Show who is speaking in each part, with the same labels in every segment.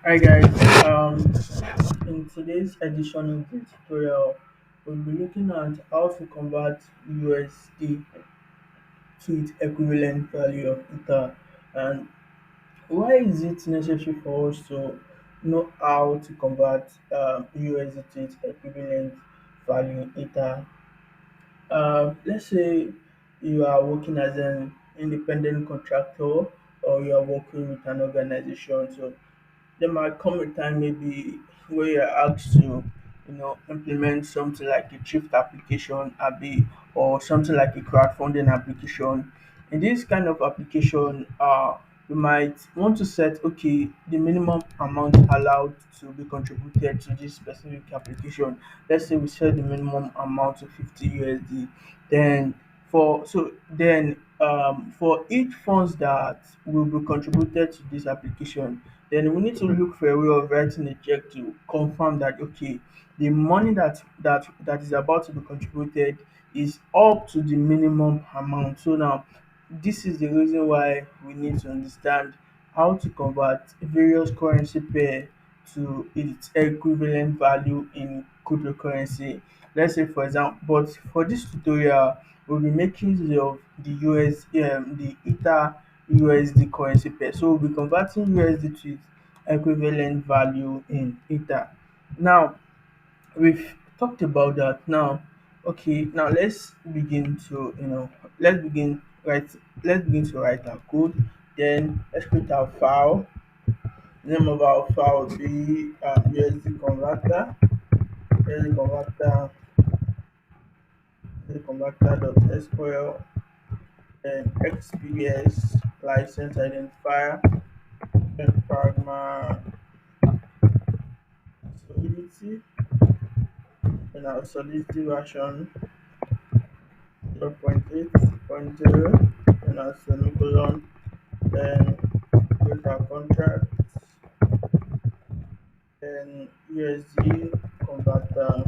Speaker 1: Hi guys, in today's edition of the tutorial, we'll be looking at how to convert USD to its equivalent value of Ether, and why is it necessary for us to know how to convert USD to its equivalent value in Ether. Let's say you are working as an independent contractor or you are working with an organization. So there might come a time maybe where you're asked to, implement something like a thrift application, abi, or something like a crowdfunding application. In this kind of application, you might want to set the minimum amount allowed to be contributed to this specific application. Let's say we set the minimum amount to 50 USD. Then for each funds that will be contributed to this application, then we need to look for a way of writing a check to confirm that the money that is about to be contributed is up to the minimum amount. So now this is the reason why we need to understand how to convert various currency pair to its equivalent value in cryptocurrency. Let's say for example, but for this tutorial we'll be making use of the Ether USD currency pair. So we'll be converting USD to its equivalent value in Ether. Now we've talked about that. Now let's begin to let's begin write let's begin to write our code. Then let's create our file. Name of our file will be USD converter, USD converter, USD converter.sql, then XPS license identifier, then pragma solidity, then our solidity version 0.8.0, then our semicolon, then create our contract, then USD converter,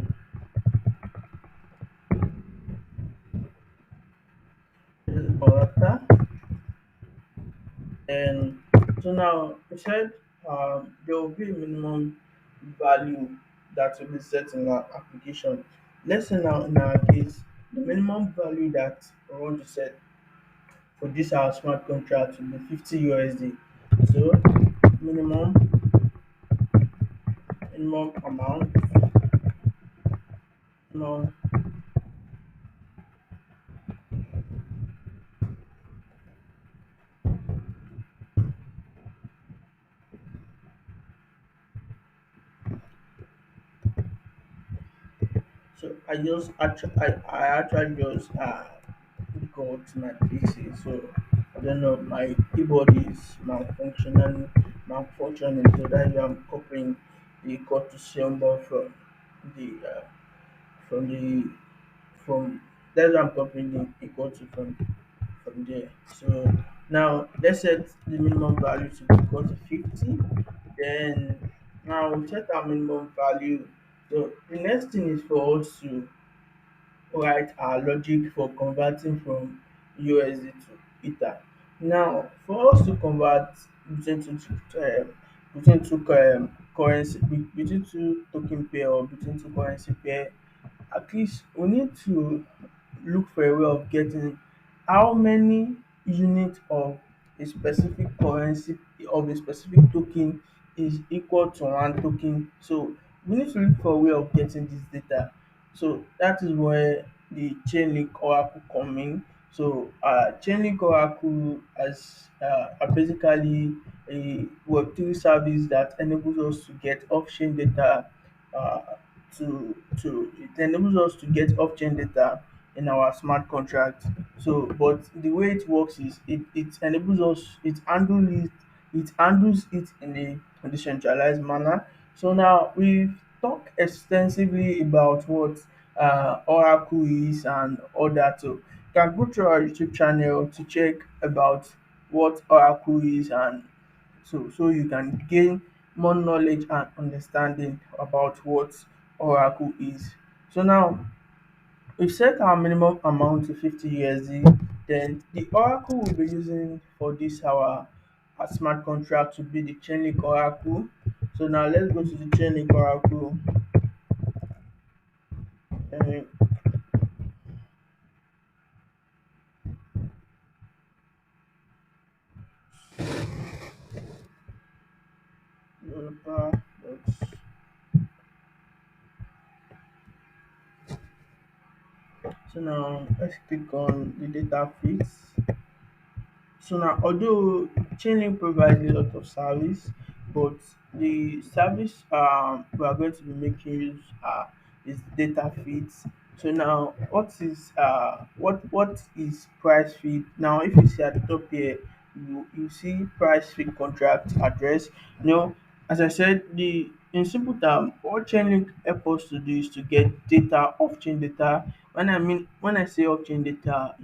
Speaker 1: USD converter, and so now we said there will be a minimum value that will be set in our application. Let's say now in our case, the minimum value that we want to set for this our smart contract will be 50 USD. So minimum minimum amount, minimum. So I actually just got my PC. So I don't know, my keyboard is malfunctioning, so that's why I'm copying the code to symbol the uh, from the from that's why I'm copying the equal to from there. So now let's set the minimum value to be equal to 50. Then now we set our minimum value. So the next thing is for us to write our logic for converting from USD to Ether. Now, for us to convert between two currency between two token pair or between two currency pair, at least we need to look for a way of getting how many units of a specific currency of a specific token is equal to one token. So we need to look for a way of getting this data. So that is where the Chainlink Oracle come in. So Chainlink Oracle are basically a Web3 service that enables us to get off-chain data uh, to it enables us to get off-chain data in our smart contract. So, but the way it works is it enables us it handles it in a decentralized manner. So now we've talked extensively about what Oracle is and all that. So you can go to our YouTube channel to check about what Oracle is, and so you can gain more knowledge and understanding about what Oracle is. So now we've set our minimum amount to 50 USD. Then the Oracle we'll be using for this our smart contract to be the Chainlink Oracle. So now let's go to the Chainlink Oracle. And developer. So now let's click on the data feeds. So now, although Chainlink provides a lot of service, but the service we are going to be making use is data feeds. So now, what is price feed? Now, if you see at the top here, you see price feed contract address. You know, as I said, the in simple term, what Chainlink help us to do is to get data, off-chain data. When I say off-chain data,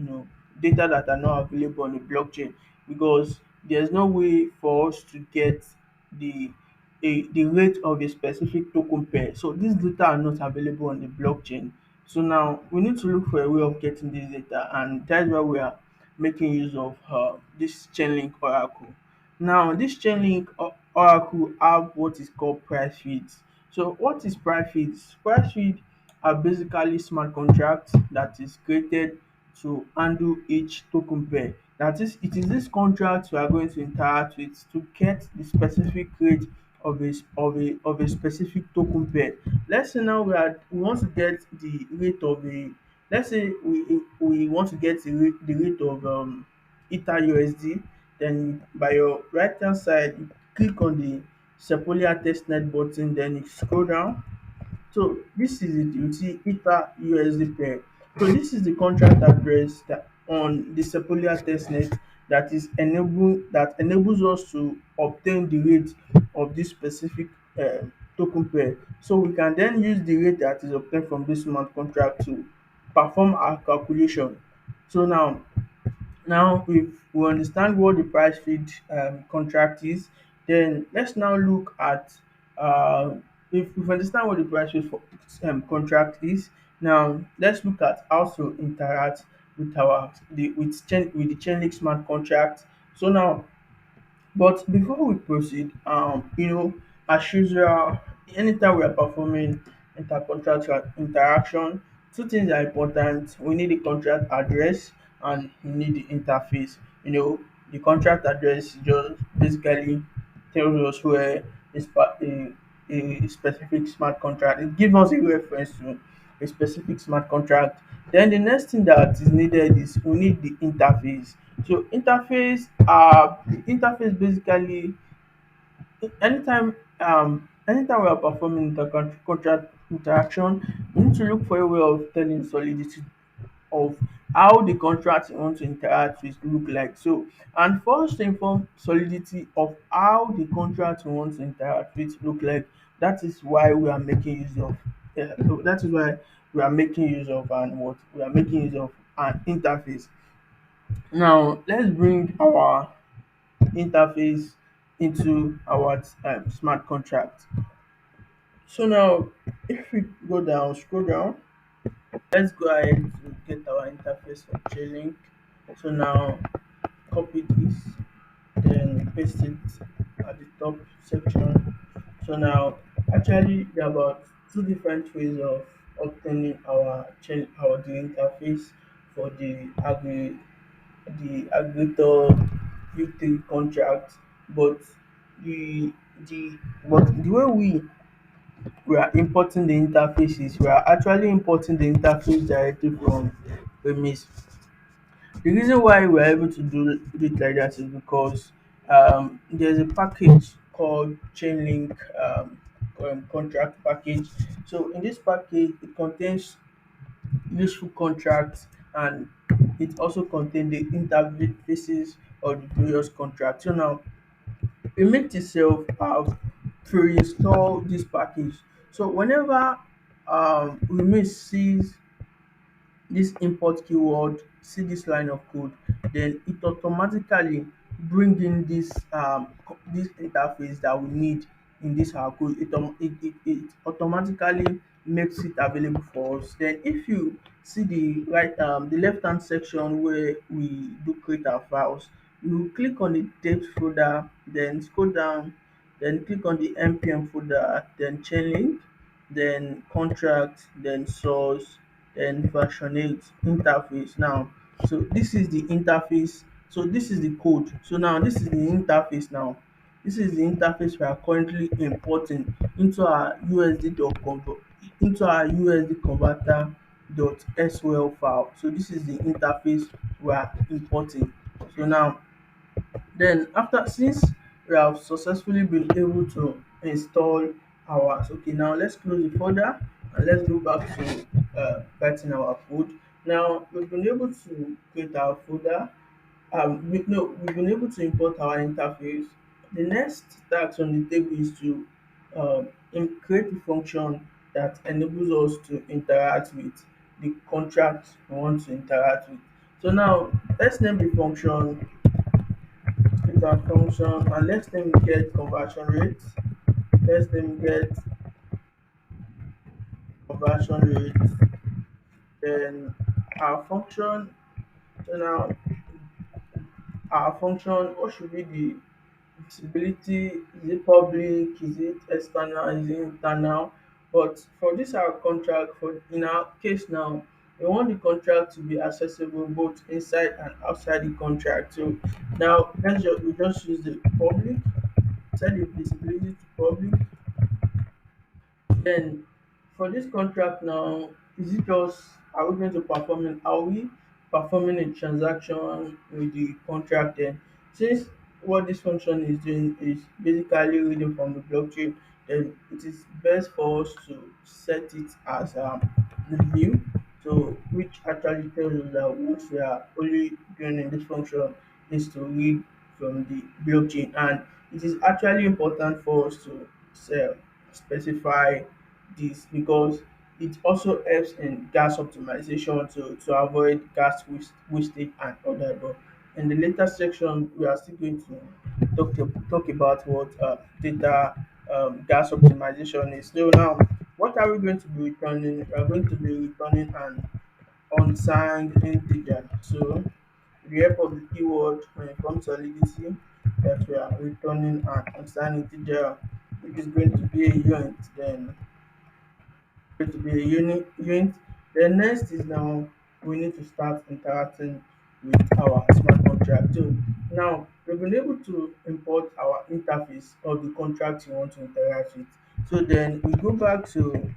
Speaker 1: data that are not available on the blockchain, because there's no way for us to get the the rate of a specific token pair. So these data are not available on the blockchain. So now we need to look for a way of getting this data, and that's why we are making use of this Chainlink Oracle. Now, this Oracle have what is called price feeds. So, what is price feeds? Price feed are basically smart contracts that is created to handle each token pair. That is, it is this contract we are going to interact with to get the specific rate of a specific token pair. Let's say now we want to get the rate of a let's say we want to get the rate of Ether USD. Then by your right hand side, you click on the Sepolia testnet button, then you scroll down. So this is it. You see Ether USD pair. So this is the contract address that on the Sepolia testnet that enables us to obtain the rate of this specific token pair. So we can then use the rate that is obtained from this smart contract to perform our calculation. So now we understand what the price feed contract is. Then let's now look at if we understand what the price feed contract is. Now let's look at how to interact with the Chainlink smart contract. So now, but before we proceed, as usual, anytime we are performing intercontract interaction, two things are important. We need the contract address and we need the interface. The contract address just basically tells us where a specific smart contract. It gives us a reference to a specific smart contract. Then the next thing that is needed is we need the interface. So the interface basically anytime we are performing contract interaction, we need to look for a way of telling solidity of how the contract you want to interact with look like. So, and for us to inform solidity of how the contract we want to interact with look like, that is why we are making use of that is why we are making use of and what we are making use of an interface. Now let's bring our interface into our smart contract. So now if we go down, scroll down, let's go ahead to get our interface for Chainlink. So now copy this, then paste it at the top section. So now actually there are about two different ways of obtaining the interface for the aggregator V3 contract, but the the way we are importing the interfaces, we are actually importing the interface directly from premise. The reason why we are able to do it like that is because there's a package called Chainlink contract package. So in this package, it contains useful contracts, and it also contains the interfaces of the various contracts. So now Remake itself have pre-install this package. So whenever Remake sees this import keyword, see this line of code, then it automatically bring in this interface that we need in this our code. It automatically makes it available for us. Then if you see the left hand section where we do create our files, you click on the depth folder, then scroll down, then click on the npm folder, then chainlink, then contract, then source, then version 8 interface. Now, so this is the interface. So this is the code. So now this is the interface now. This is the interface we are currently importing into our USD converter .swl file. So this is the interface we are importing. So now, then after, since we have successfully been able to install ours, okay, now let's close the folder and let's go back to writing our code. Now we've been able to create our folder. We've been able to import our interface. The next task on the table is to create a function that enables us to interact with the contract we want to interact with. So now let's name the function with our function, and let's name get conversion rate. Let's name get conversion rate. Then our function. So now our function, what should be the visibility? Is it public? Is it external? Is it internal? But for this our contract, for in our case now, we want the contract to be accessible both inside and outside the contract. So now we just use the public, set the visibility to public. Then for this contract now, is it just, are we performing a transaction with the contract? Then since what this function is doing is basically reading from the blockchain, then it is best for us to set it as the view. So which actually tells us that what we are only doing in this function is to read from the blockchain, and it is actually important for us to specify this because it also helps in gas optimization to avoid wastage and other. But in the later section, we are still going to talk about what data gas optimization is. So now, what are we going to be returning? We are going to be returning an unsigned integer. So with the help of the keyword from solidity, that we are returning an unsigned integer, which is going to be a unit. Then going to be a unit. Then next is now we need to start interacting with our smart contract. So now we've been able to import our interface of the contract you want to interact with. So then we go back to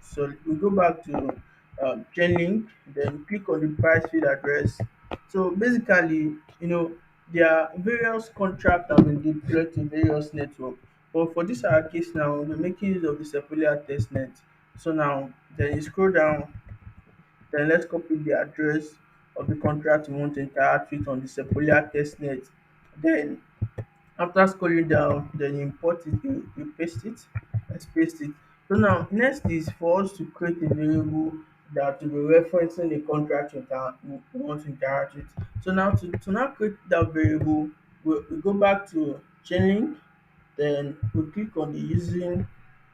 Speaker 1: Chainlink, then click on the price feed address. So basically, there are various contracts that have been deployed to various networks. But for this our case now, we're making use of the Sepolia testnet. So now then you scroll down, then let's copy the address of the contract we want to interact with on the Sepolia testnet. Then after scrolling down, then you import it, you paste it, let's paste it. So now next is for us to create a variable that will be referencing the contract we want to interact with. So now to now create that variable, we go back to Chainlink, then we click on the using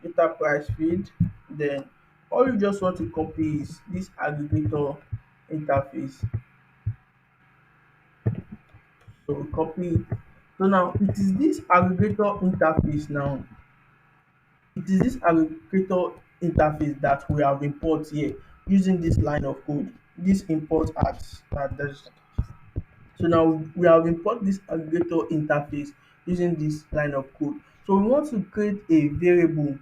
Speaker 1: enterprise feed. Then all you just want to copy is this aggregator interface. So we copy it. So now it is this aggregator interface now. It is this aggregator interface that we have import here using this line of code. This import as that there's so now we have import this aggregator interface using this line of code. So we want to create a variable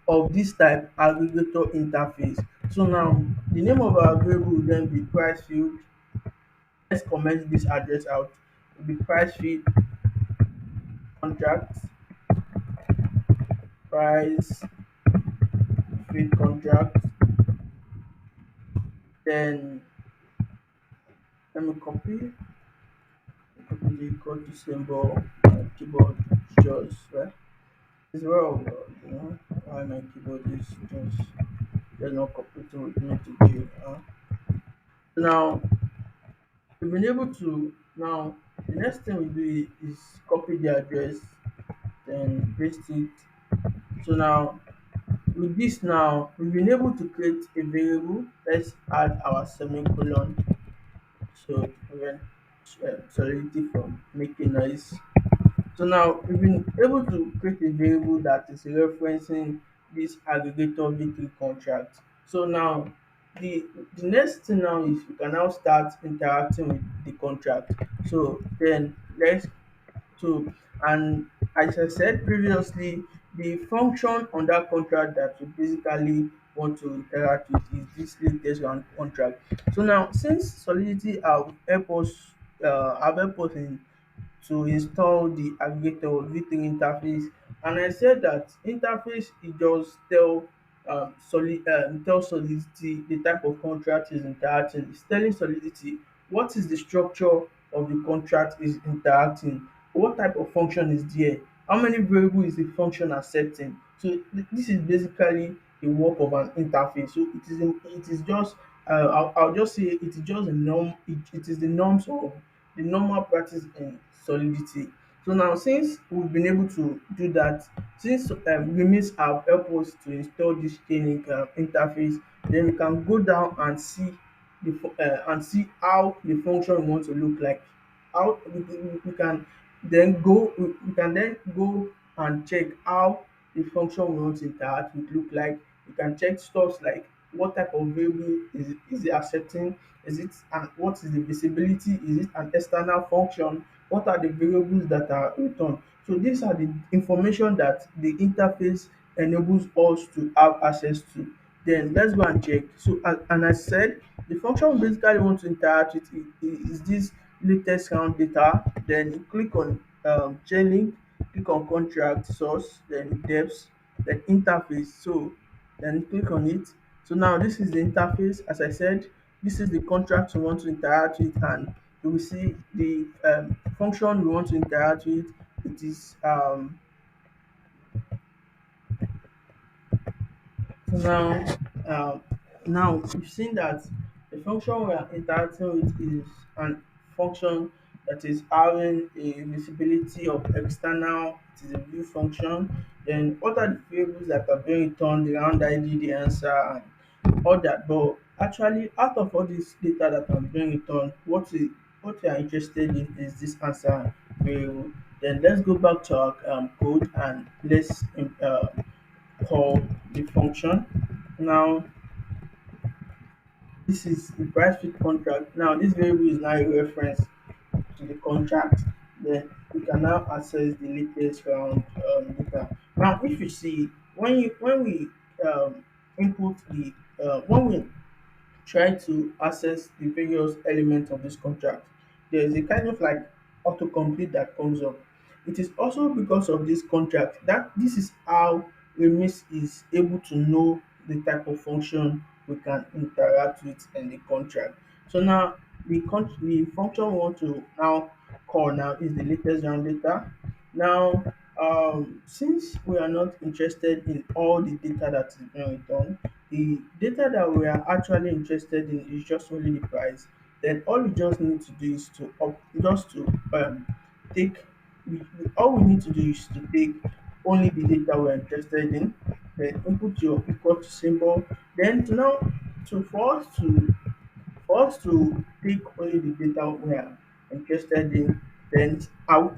Speaker 1: of this type aggregator interface. So now the name of our variable will then be price field. Let's comment this address out. Will be price field contract, price field contract. Then let me copy the code symbol. My keyboard just right. As well, why my keyboard is just not cooperating with me today. Now we've been able to now the next thing we do is copy the address, then paste it. So now with this now we've been able to create a variable. Let's add our semicolon so to prevent solidity from making noise. So now we've been able to create a variable that is referencing this aggregator v3 contract. So now the the next thing now is we can now start interacting with the contract. So then let's so, and as I said previously, the function on that contract that we basically want to interact with is this latest round contract. So now, since Solidity have helped us in to install the aggregator V3 interface, and I said that interface e just tell Solidity the type of contract is interacting. It's telling Solidity what is the structure of the contract is interacting, what type of function is there, how many variable is the function accepting. So this is basically the work of an interface. So it is just I'll just say it is just a norm. It is the norms of the normal practice in Solidity. So now, since we've been able to do that, since Remix have helped us to install this training interface, then we can go down and see and see how the function we want to look like. How we can we can then go and check how the function we want to interact with look like. We can check stuff like what type of variable is it accepting, is it, and what is the visibility, is it an external function, what are the variables that are returned. So these are the information that the interface enables us to have access to. Then let's go and check. So and I said the function we basically want to interact with is this latest round data. Then you click on chain, click on contract source, then depths, then interface. So then click on it. So now this is the interface. As I said, this is the contract we want to interact with, and you will see the function we want to interact with. It is so um now you've seen that the function we are interacting with is an function that is having a visibility of external. It is a view function. Then what are the variables that are being returned, the round ID, the answer, and all that. But actually, out of all this data that are being returned, what we are interested in is this answer variable. Then let's go back to our code and let's call the function. Now this is the price fit contract. Now this variable is now a reference to the contract. Then we can now access the latest round data. Now if you see when we input the when we try to access the various elements of this contract, there is a kind of like autocomplete that comes up. It is also because of this contract that this is how Remix is able to know the type of function we can interact with in the contract. So now the function we want to now call now is the latest round data. Now since we are not interested in all the data that is being returned, the data that we are actually interested in is just only the price. Then all we just need to do is to just to take all we need to do is to take only the data we're interested in, then input your equal to symbol. Then to now to for us to take only the data we are interested in, then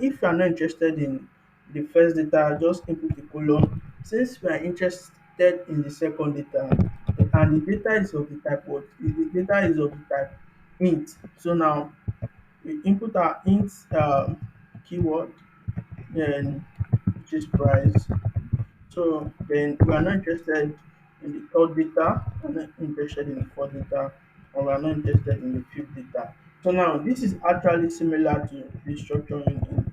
Speaker 1: if you are not interested in the first data, just input a colon. Since we are interested in the second data, and the data is of the type what? The data is of the type int. So now we input our int keyword, then which is price. So then we are not interested in the third data, we are not interested in the fourth data, and we are not interested in the fifth data. So now this is actually similar to the structuring in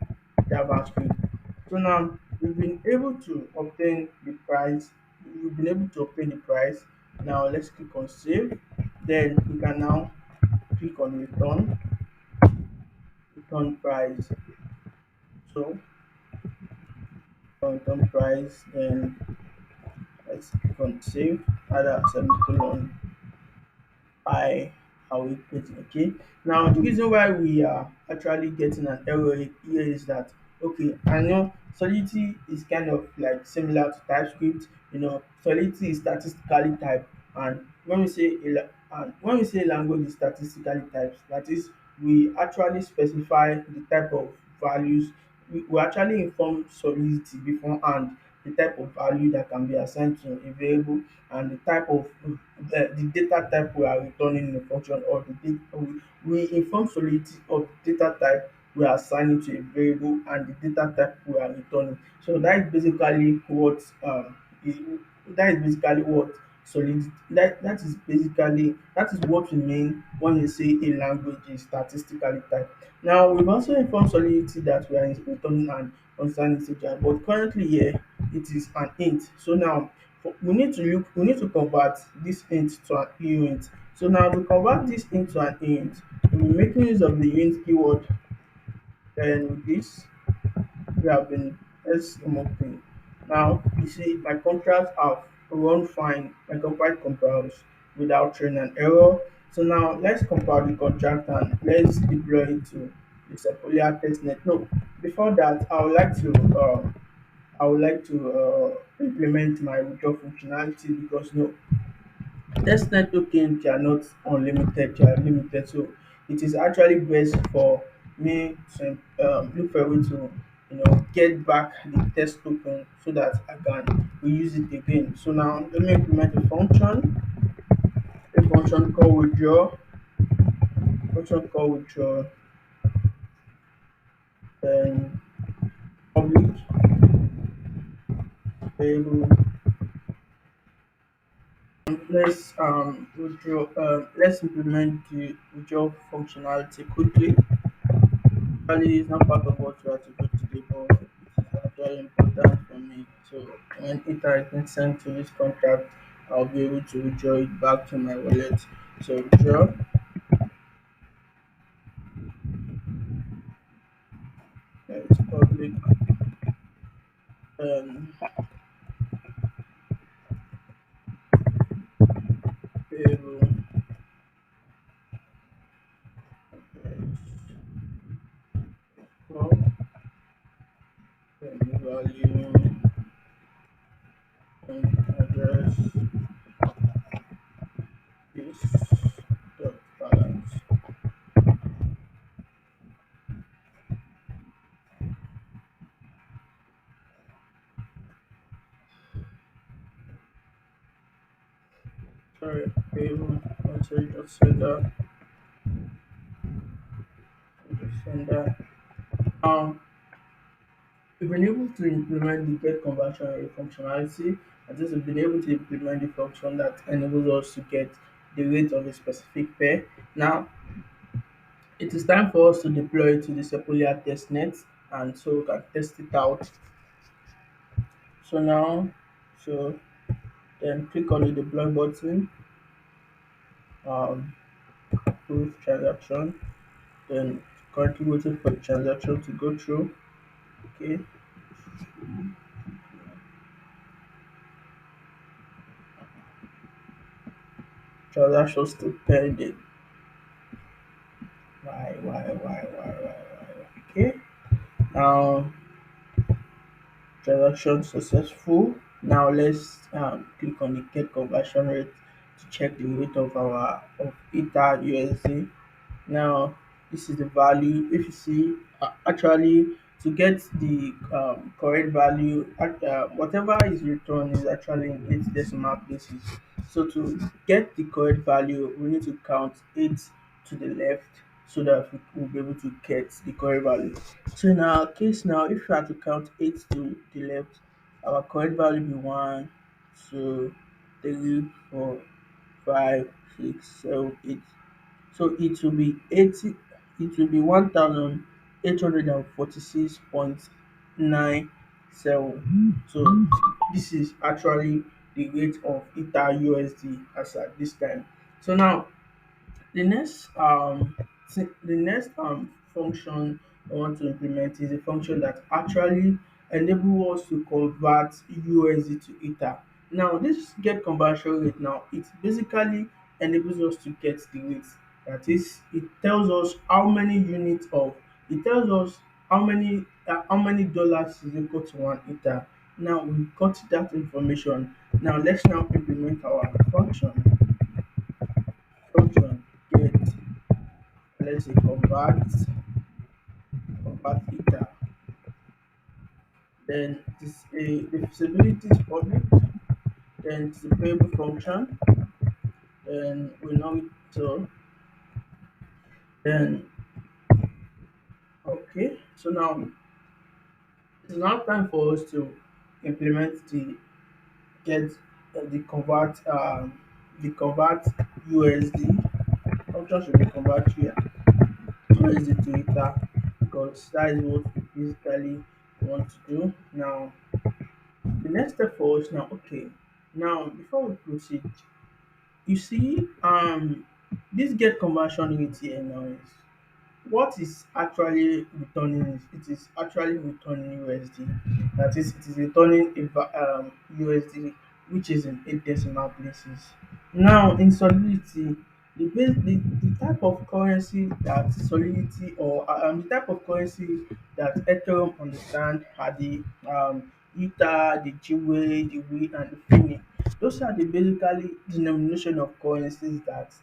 Speaker 1: JavaScript. So now we've been able to obtain the price. We've been able to obtain the price. Now let's click on save. Then we can now click on return price. So return price. Then let's click on save. Add a semicolon. I will put it. Okay. Now the reason why we are actually getting an error here is that okay, I know Solidity is kind of like similar to TypeScript. Solidity is statistically typed, and when we say language is statistically typed, that is we actually specify the type of values we actually inform Solidity beforehand the type of value that can be assigned to a variable and the type of the data type we are returning in the function, or the data we inform Solidity of the data type we are assigning to a variable and the data type we are returning. So that is basically what is, that is basically what Solidity that is what we mean when we say a language is statistically typed. Now we've also informed Solidity that we are returning an constant integer, but currently here it is an int. So now we need to convert this int to an int. So now to convert this into an int, we'll be making use of the int keyword. Then with this we have been let's remove thing. Now you see my contracts have run fine. My compile compiles without throwing an error. So now let's compile the contract and let's deploy it to the Sepolia testnet. No, before that I would like to implement my withdraw functionality because no, testnet tokens they are not unlimited, they are limited. So it is actually best for me to look for a way to get back the test token so that I can reuse it again. So now let me implement a function called withdraw, then public variable. Let's implement the withdraw functionality quickly. Actually, it's not part of what we have to do today, but it is actually important for me. So when it has been sent to this contract, I'll be able to withdraw it back to my wallet. So withdraw, it's public, um, variable, well, then the value and address is dot balance. Sorry, variable, sorry, dot sender. Um, we've been able to implement the get conversion rate functionality, and this we've been able to implement the function that enables us to get the rate of a specific pair. Now it is time for us to deploy it to the Sepolia testnet, and so we can test it out. So now, so then click on the deploy button, um, approve transaction, then currently waiting for the transaction to go through. Okay, transaction still pending. Why? Okay, now transaction successful. Now let's click on the get conversion rate to check the rate of our of ETH USD. Now this is the value. If you see, actually to get the correct value, whatever is returned is actually in 8 decimal places. So to get the correct value, we need to count 8 to the left so that we will be able to get the correct value. So in our case now, if we have to count 8 to the left, our correct value will be 1, 2, 3, 4, 5, 6, 7, 8. So it will be 1846.97. So this is actually the rate of ETH USD as at this time. So now the next function I want to implement is a function that actually enable us to convert USD to ether. Now this get conversion rate now it basically enables us to get the rate. That is, it tells us how many units of it tells us how many dollars is equal to one ether. Now we got that information. Now let's now implement our function get, let's say convert ether. then the feasibility is public, then it's a payable function, then we know it so then okay. So now it's now time for us to implement the get the convert USD function should be convert here USD to Ether because that is what we basically want to do. Now the next step for us now, okay. Now before we proceed, you see this get conversion rate here now is what is actually returning is it is actually returning USD. That is, it is returning USD which is in 8 decimal places. Now in Solidity, the type of currency that Solidity or the type of currency that Ethereum understand are the Ether, the GWay, the WE and the FINI. Those are the basically denomination of currencies that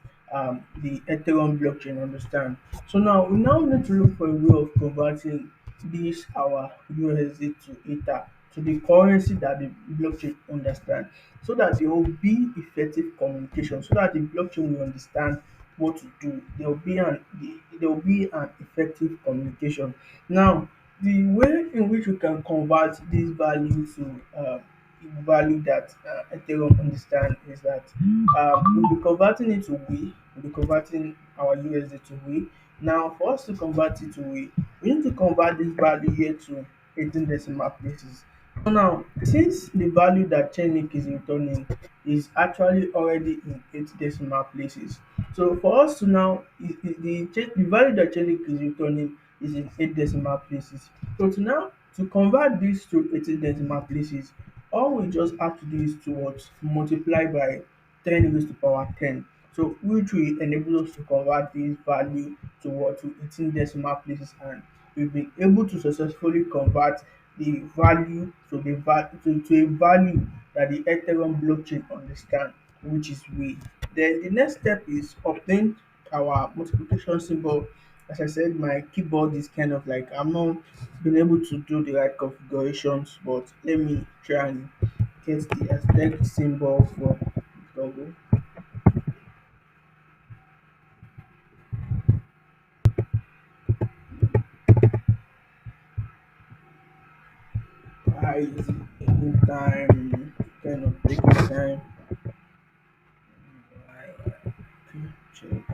Speaker 1: the Ethereum blockchain understand. So now we now need to look for a way of converting this our USD to Ether to the currency that the blockchain understand so that there will be effective communication, so that the blockchain will understand what to do. There will be an effective communication. Now the way in which we can convert this value to value that Ethereum understand is that we'll be converting it to we. We'll be converting our USD to we. Now, for us to convert it to we need to convert this value here to 18 decimal places. So now, since the value that Chainlink is returning is actually already in 8 decimal places, so for us to now, the value that Chainlink is returning is in 8 decimal places. So to convert this to 18 decimal places, all we just have to do is to what? Multiply by 10 raised to power 10. So which will enable us to convert this value to what? To 18 decimal places, and we'll be able to successfully convert the value to a value that the Ethereum blockchain understand, which is we. Then the next step is obtain our multiplication symbol. As I said, my keyboard is kind of like I'm not been able to do the right configurations, but let me try and get the exact symbol for Google. I is taking time, kind of taking time. I check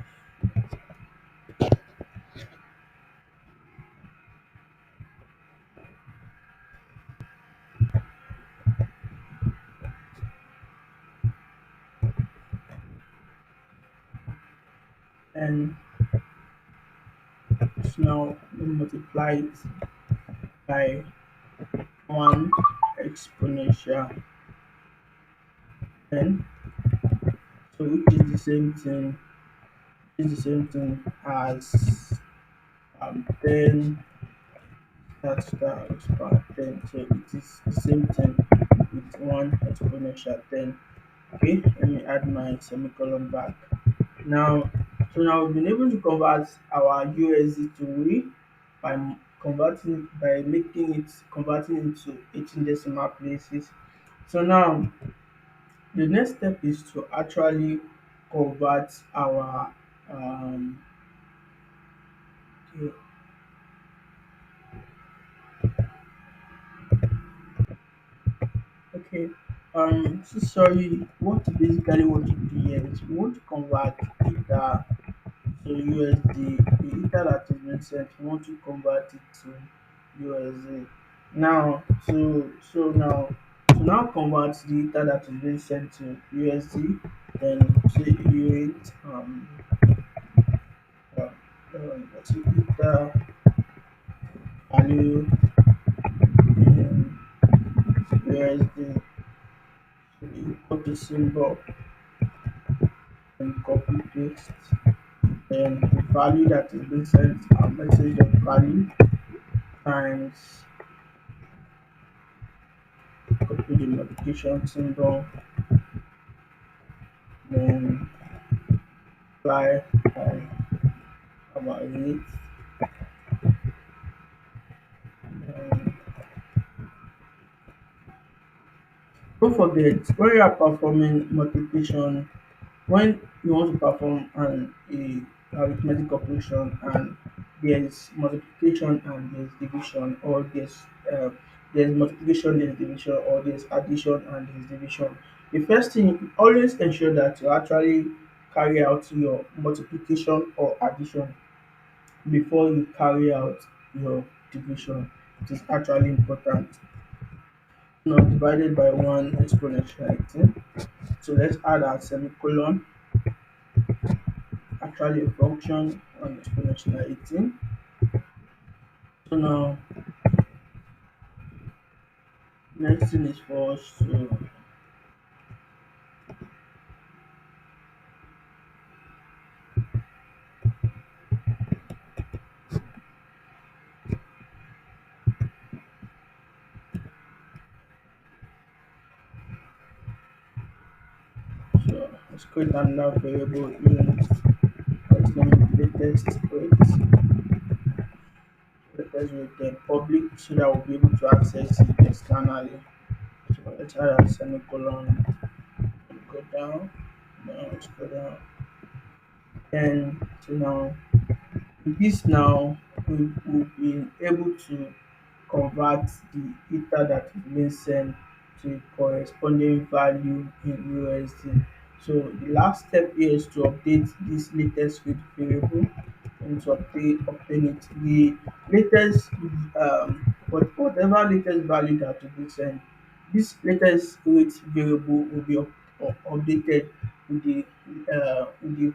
Speaker 1: and so now we multiply it by 1 exponential n, so which is the same thing as 10 that's power 10. So it is the same thing with 1 exponential 10. Okay, let me add my semicolon back. Now, so now we've been able to convert our USD to WE by converting it to 18 decimal places. So now the next step is to actually convert our um okay, okay. So sorry, what to do here is we want to convert Ether to USD. The Ether that is being sent, we want to convert it to USD. Now, to now convert the Ether that is being sent to USD, then say unit what's it, Ether value in USD. So you copy symbol and copy paste. Then the value that is being sent, our message of value times copy the notification symbol, then apply by about it, Don't forget when you are performing multiplication, when you want to perform a arithmetic operation and there's multiplication and there's division, or there's multiplication, there's division, or there's addition and there's division. The first thing, always ensure that you actually carry out your multiplication or addition before you carry out your division. It is actually important. Now divided by 1 exponential 18. So let's add our semicolon, actually a function on exponential 18. So now next thing is for us to, so let's create another variable using let's name it latest rate, then public, so that we'll be able to access it externally. So let's add a semicolon, go down, let's go down, and so now with this now we've been able to convert the ether that is being sent to a corresponding value in USD. So the last step here is to update this latest rate variable and to obtain it. The latest whatever latest value that will be sent, this latest rate variable will be updated with the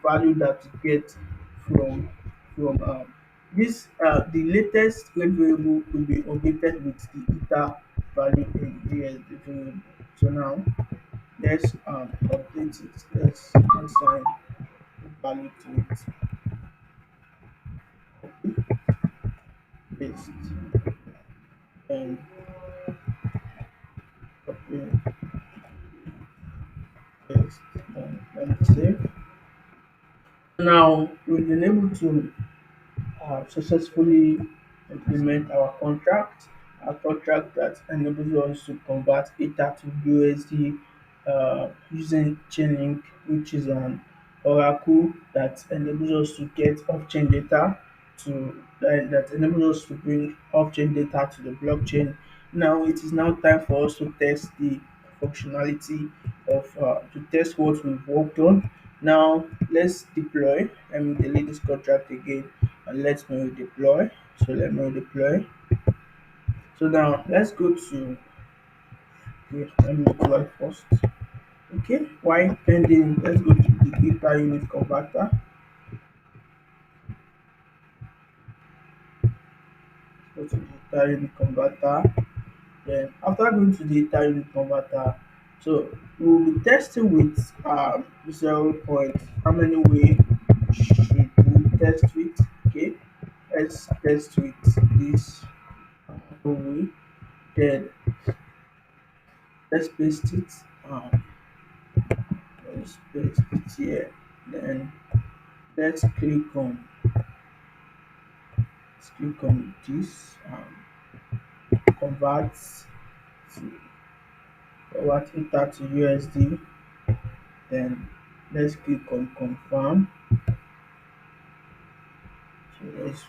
Speaker 1: value that you get from this the latest rate variable will be updated with the ether value in USD variable. So now let's update it. Let's assign value to it. Paste and copy, paste, and let me save. Now we've been able to successfully implement our contract that enables us to convert Ether to USD using Chainlink, which is an oracle that enables us to get off-chain data that enables us to bring off-chain data to the blockchain. Now it is now time for us to test the functionality of to test what we've worked on. Now let's deploy. Let me delete this contract again and let me deploy. So let me deploy. So now let's go to let me deploy first. Okay, while pending, let's go to the data unit converter. Go to the data unit converter. Then after going to the data unit converter, so we will be testing with 0 point. How many way should we test with? Okay, let's test with this way. Then let's paste it. Let's paste it here. Then let's click on this convert to convert Ether to USD. Then let's click on confirm. So let's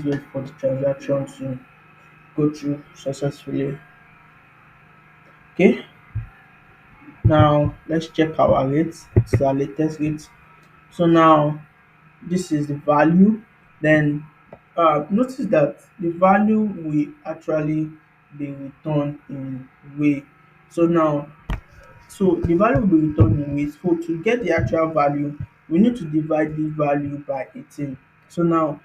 Speaker 1: wait for the transaction to go through successfully. Okay, now let's check our rates. It's our latest rate. So now this is the value. Then notice that the value will actually be returned in way. So now so the value will be returned in way. So to get the actual value, we need to divide this value by 18. So now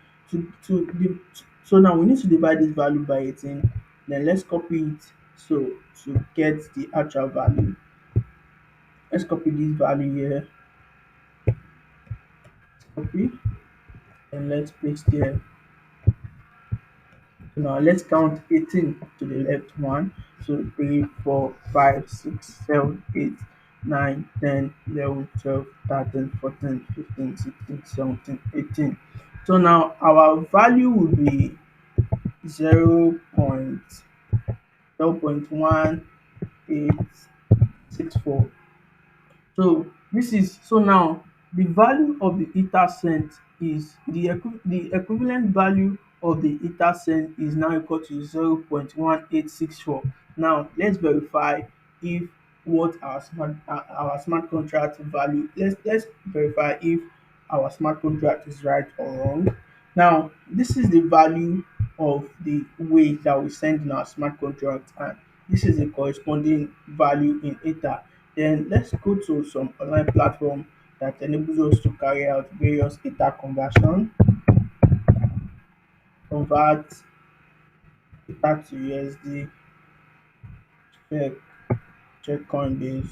Speaker 1: so now we need to divide this value by 18. Then let's copy it. So to get the actual value, let's copy this value here. Copy and let's paste here. Now let's count 18 to the left one. So 3, 4, 5, 6, 7, 8, 9, 10, 11, 12, 13, 14, 15, 16, 17, 18. So now our value will be 0.0.1864. So this is so now the value of the ether cent is the equivalent value of the ether cent is now equal to 0.1864. Now let's verify if what our smart contract value, let's verify if our smart contract is right or wrong. Now this is the value of the weight that we send in our smart contract, and this is the corresponding value in ether. Then let's go to some online platform that enables us to carry out various ether conversion, convert ether to USD, check check Coinbase,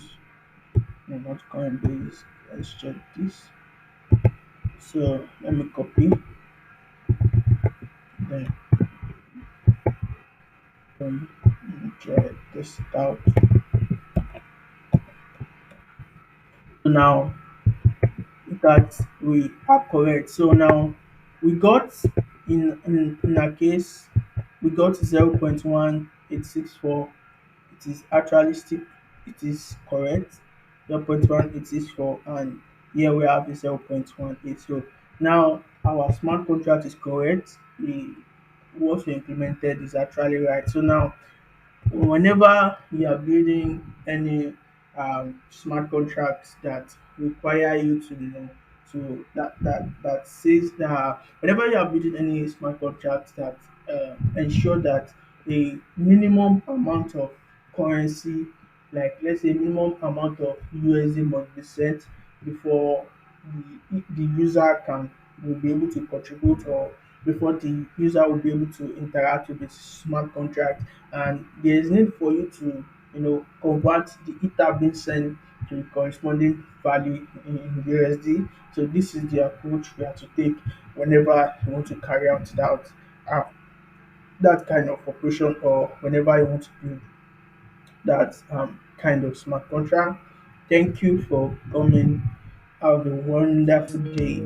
Speaker 1: no not Coinbase. Let's check this. So let me copy, then try this out. So now that we are correct. So now we got in our case we got 0.1864. It is actually still, it is correct, 0.1864, and here we have the 0.18. So now our smart contract is correct. The what we implemented is actually right. So now whenever you are building any smart contracts that require you to that says that whenever you are building any smart contracts that ensure that a minimum amount of currency, like let's say minimum amount of USD must be sent before the user can will be able to contribute, or before the user will be able to interact with the smart contract, and there is need for you to convert the ether being sent to the corresponding value in USD. So this is the approach we have to take whenever you want to carry out uh, that kind of operation, or whenever you want to do that kind of smart contract. Thank you for coming. Have a wonderful day.